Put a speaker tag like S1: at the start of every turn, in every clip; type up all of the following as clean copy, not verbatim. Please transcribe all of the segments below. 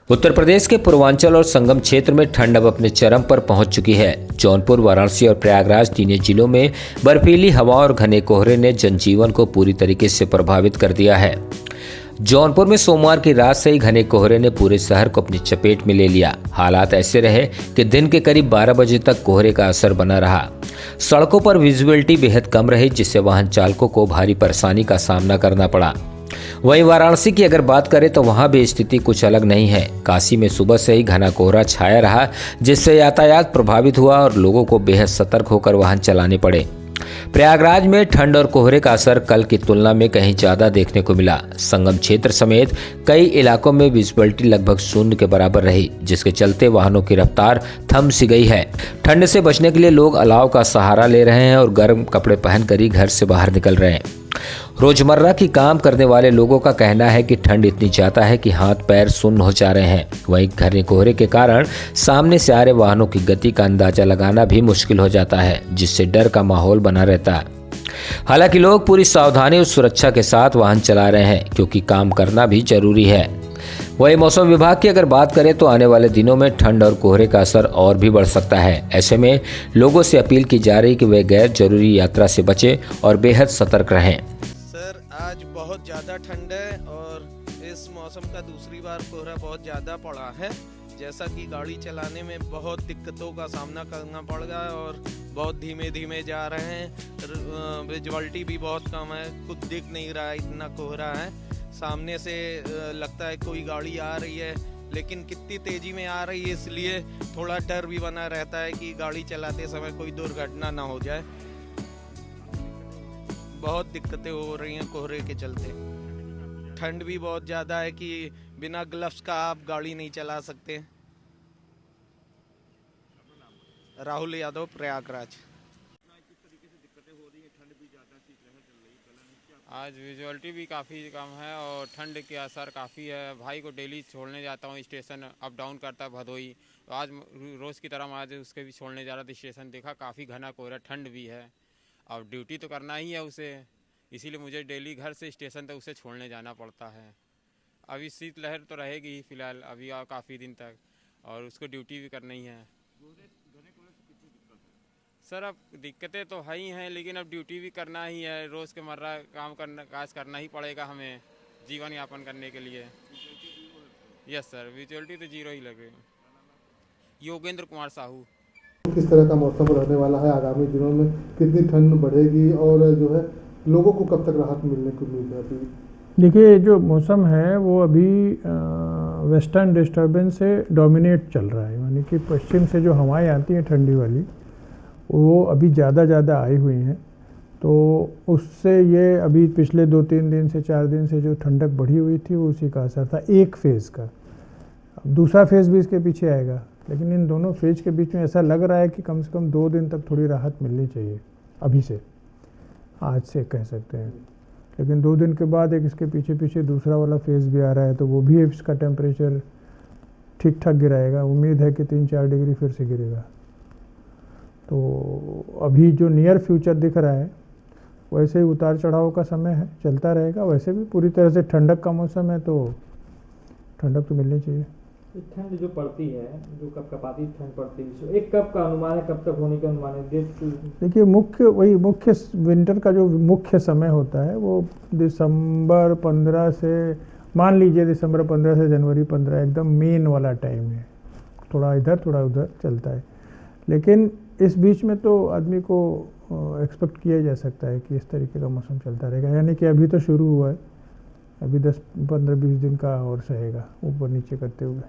S1: उत्तर प्रदेश के पूर्वांचल और संगम क्षेत्र में ठंड अब अपने चरम पर पहुंच चुकी है। जौनपुर, वाराणसी और प्रयागराज तीनों जिलों में बर्फीली हवा और घने कोहरे ने जनजीवन को पूरी तरीके से प्रभावित कर दिया है। जौनपुर में सोमवार की रात से ही घने कोहरे ने पूरे शहर को अपनी चपेट में ले लिया। हालात ऐसे रहे कि दिन के करीब 12 बजे तक कोहरे का असर बना रहा। सड़कों पर विजिबिलिटी बेहद कम रही, जिससे वाहन चालकों को भारी परेशानी का सामना करना पड़ा। वहीं वाराणसी की अगर बात करें तो वहां भी स्थिति कुछ अलग नहीं है। काशी में सुबह से ही घना कोहरा छाया रहा, जिससे यातायात प्रभावित हुआ और लोगों को बेहद सतर्क होकर वाहन चलाने पड़े। प्रयागराज में ठंड और कोहरे का असर कल की तुलना में कहीं ज्यादा देखने को मिला। संगम क्षेत्र समेत कई इलाकों में विजिबिलिटी लगभग शून्य के बराबर रही, जिसके चलते वाहनों की रफ्तार थम सी गई है। ठंड से बचने के लिए लोग अलाव का सहारा ले रहे हैं और गर्म कपड़े पहनकर ही घर से बाहर निकल रहे हैं। रोजमर्रा की काम करने वाले लोगों का कहना है कि ठंड इतनी ज्यादा है कि हाथ पैर सुन्न हो जा रहे हैं। वहीं घने कोहरे के कारण सामने से आ रहे वाहनों की गति का अंदाजा लगाना भी मुश्किल हो जाता है, जिससे डर का माहौल बना रहता है। हालांकि लोग पूरी सावधानी और सुरक्षा के साथ वाहन चला रहे हैं, क्योंकि काम करना भी जरूरी है। वहीं मौसम विभाग की अगर बात करें तो आने वाले दिनों में ठंड और कोहरे का असर और भी बढ़ सकता है। ऐसे में लोगों से अपील की जा रही कि वे गैर जरूरी यात्रा से बचें और बेहद सतर्क रहें।
S2: सर, आज बहुत ज़्यादा ठंड है और इस मौसम का दूसरी बार कोहरा बहुत ज़्यादा पड़ा है, जैसा कि गाड़ी चलाने में बहुत दिक्कतों का सामना करना पड़ रहा है और बहुत धीमे धीमे जा रहे हैं। विजुअलिटी भी बहुत कम है, कुछ दिख नहीं रहा है, इतना कोहरा है। सामने से लगता है कोई गाड़ी आ रही है, लेकिन कितनी तेज़ी में आ रही है, इसलिए थोड़ा डर भी बना रहता है कि गाड़ी चलाते समय कोई दुर्घटना ना हो जाए। बहुत दिक्कतें हो रही हैं कोहरे के चलते। ठंड भी बहुत ज़्यादा है कि बिना ग्लव्स का आप गाड़ी नहीं चला सकते। राहुल यादव, प्रयागराज।
S3: आज विजुअलिटी भी काफ़ी कम है और ठंड के असर काफ़ी है। भाई को डेली छोड़ने जाता हूँ, स्टेशन अप डाउन करता है भदोई। तो आज रोज़ की तरह आज उसके भी छोड़ने जा रहा था स्टेशन, देखा काफ़ी घना कोहरा, ठंड भी है। अब ड्यूटी तो करना ही है उसे, इसीलिए मुझे डेली घर से स्टेशन तक उसे छोड़ने जाना पड़ता है। अभी शीतलहर तो रहेगी ही फिलहाल अभी काफ़ी दिन तक, और उसको ड्यूटी भी करनी ही है। सर, अब दिक्कतें तो है ही हैं, लेकिन अब ड्यूटी भी करना ही है। रोज़ के मर्रा काज करना ही पड़ेगा हमें जीवन यापन करने के लिए। यस सर, विजुअलिटी तो जीरो ही लगे। योगेंद्र कुमार साहू।
S4: किस तरह का मौसम रहने वाला है आगामी दिनों में, कितनी ठंड बढ़ेगी और जो है लोगों को कब तक राहत मिलने की उम्मीद है? अभी
S5: देखिए, जो मौसम है वो अभी वेस्टर्न डिस्टर्बेंस से डोमिनेट चल रहा है, यानी कि पश्चिम से जो हवाएं आती हैं ठंडी वाली, वो अभी ज़्यादा आई हुई हैं। तो उससे ये अभी पिछले 2-3 दिन से 4 दिन से जो ठंडक बढ़ी हुई थी वो उसी का असर था, एक फेज़ का। अब दूसरा फेज़ भी इसके पीछे आएगा, लेकिन इन दोनों फेज के बीच में ऐसा लग रहा है कि कम से कम 2 दिन तक थोड़ी राहत मिलनी चाहिए अभी से, आज से कह सकते हैं। लेकिन 2 दिन के बाद एक इसके पीछे दूसरा वाला फेज़ भी आ रहा है, तो वो भी इसका टेम्परेचर ठीक ठाक गिराएगा। उम्मीद है कि 3-4 डिग्री फिर से गिरेगा। तो अभी जो नियर फ्यूचर दिख रहा है वैसे ही उतार चढ़ाव का समय है, चलता रहेगा। वैसे भी पूरी तरह से ठंडक का मौसम है, तो ठंडक तो मिलनी चाहिए।
S6: ठंड जो पड़ती है, जो कपकपाती ठंड पड़ती है, एक कब का अनुमान है, कब तक होने का अनुमान है?
S5: देखिए, मुख्य विंटर का जो मुख्य समय होता है वो दिसंबर 15 से, मान लीजिए दिसंबर 15 से जनवरी 15 एकदम मेन वाला टाइम है। थोड़ा इधर थोड़ा उधर चलता है, लेकिन इस बीच में तो आदमी को एक्सपेक्ट किया जा सकता है कि इस तरीके का मौसम चलता रहेगा। यानी कि अभी तो शुरू हुआ है, अभी 10-15-20 दिन का और सहेगा ऊपर नीचे करते हुए।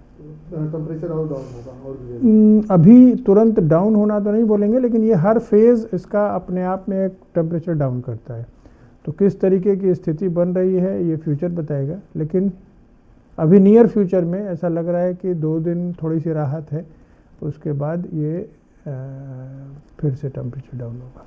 S4: टेम्परेचर और डाउन होगा और
S5: अभी तुरंत डाउन होना तो नहीं बोलेंगे, लेकिन ये हर फेज़ इसका अपने आप में एक टेम्परेचर डाउन करता है। तो किस तरीके की स्थिति बन रही है ये फ्यूचर बताएगा, लेकिन अभी नियर फ्यूचर में ऐसा लग रहा है कि 2 दिन थोड़ी सी राहत है, उसके बाद ये फिर से टेम्परेचर डाउन होगा।